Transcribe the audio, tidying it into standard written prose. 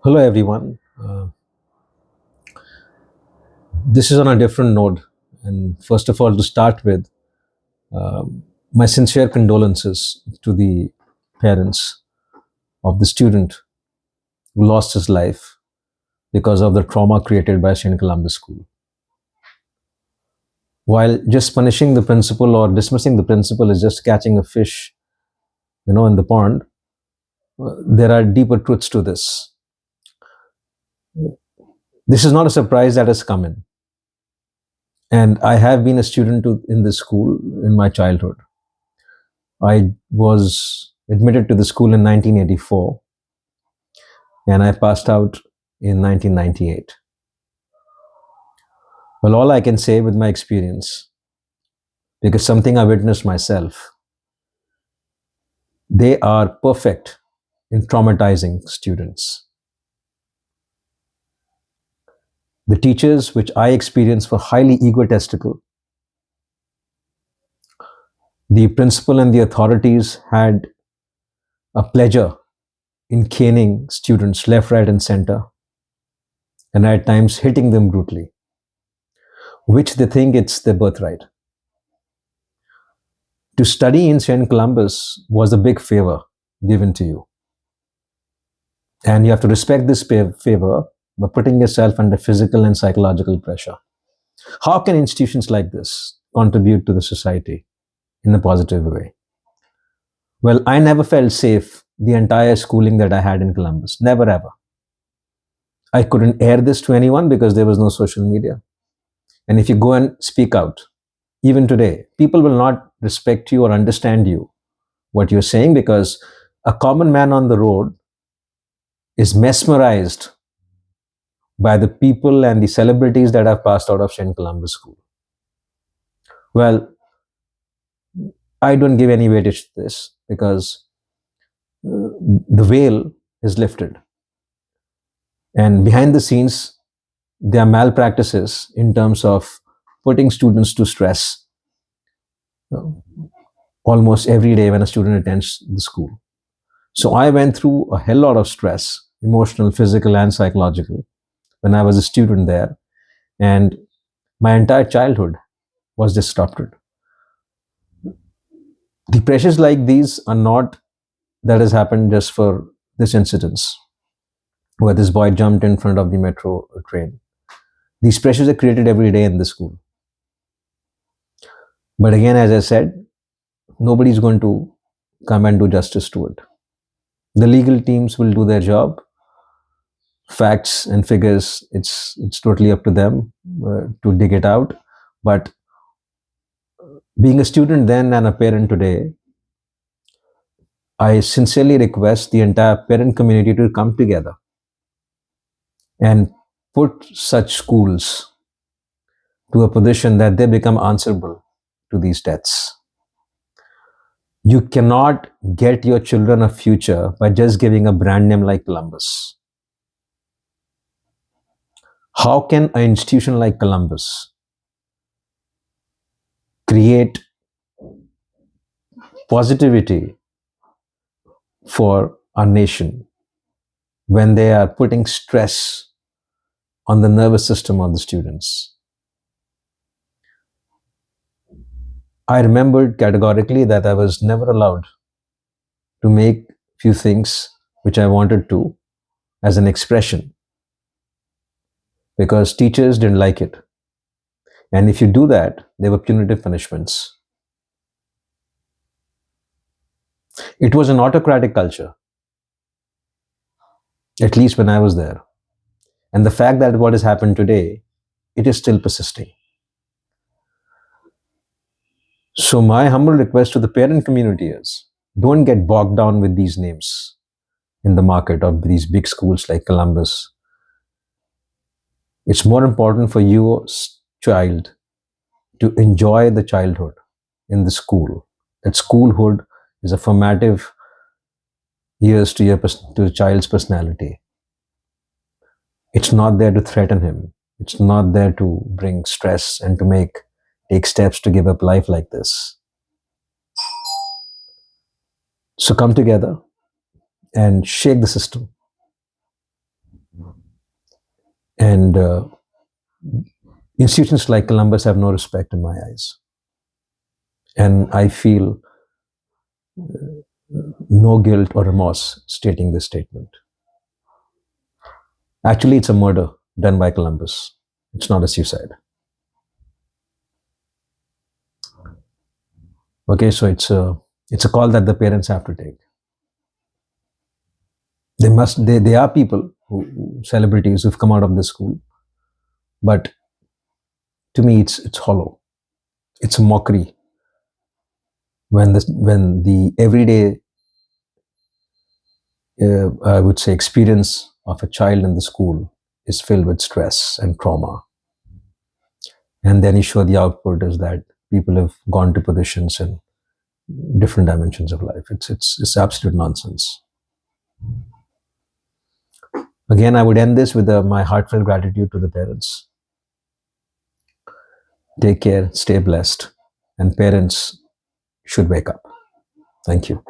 Hello, everyone. This is on a different note. And first of all, to start with, my sincere condolences to the parents of the student who lost his life because of the trauma created by St. Columbus School. While just punishing the principal or dismissing the principal is just catching a fish, in the pond, there are deeper truths to this. This is not a surprise that has come in. And I have been a student in this school in my childhood. I was admitted to the school in 1984 and I passed out in 1998. Well, all I can say with my experience, because something I witnessed myself, they are perfect in traumatizing students. The teachers which I experienced were highly egotistical. The principal and the authorities had a pleasure in caning students left, right, and center, and at times hitting them brutally, which they think it's their birthright. To study in St. Columbus was a big favor given to you. And you have to respect this favor by putting yourself under physical and psychological pressure. How can institutions like this contribute to the society in a positive way? Well, I never felt safe the entire schooling that I had in Columbus. Never ever. I couldn't air this to anyone because there was no social media. And if you go and speak out, even today, people will not respect you or understand you, what you're saying, because a common man on the road is mesmerized by the people and the celebrities that have passed out of St. Columbus School. Well, I don't give any weightage to this because the veil is lifted. And behind the scenes, there are malpractices in terms of putting students to stress almost every day when a student attends the school. So I went through a hell lot of stress, emotional, physical, and psychological, when I was a student there. And my entire childhood was disrupted. The pressures like these are not that has happened just for this incidents where this boy jumped in front of the metro train. These pressures are created every day in the school. But again, as I said, nobody's going to come and do justice to it. The legal teams will do their job. Facts and figures, it's totally up to them to dig it out. But being a student then and a parent today, I sincerely request the entire parent community to come together and put such schools to a position that they become answerable to these deaths. You cannot get your children a future by just giving a brand name like Columbus. How can an institution like Columbus create positivity for our nation when they are putting stress on the nervous system of the students? I remembered categorically that I was never allowed to make few things which I wanted to as an expression because teachers didn't like it. And if you do that, there were punitive punishments. It was an autocratic culture, at least when I was there. And the fact that what has happened today, it is still persisting. So my humble request to the parent community is don't get bogged down with these names in the market of these big schools like Columbus. It's more important for your child to enjoy the childhood in the school. That schoolhood is a formative years to to a child's personality. It's not there to threaten him. It's not there to bring stress and to take steps to give up life like this. So come together and shake the system. And institutions like Columbus have no respect in my eyes. And I feel no guilt or remorse stating this statement. Actually, it's a murder done by Columbus. It's not a suicide. Okay, so it's a call that the parents have to take. They are people celebrities who've come out of the school, but to me it's hollow. It's a mockery when the everyday I would say experience of a child in the school is filled with stress and trauma, and then you show the output is that people have gone to positions in different dimensions of life. It's absolute nonsense. Again, I would end this with my heartfelt gratitude to the parents. Take care, stay blessed, and parents should wake up. Thank you.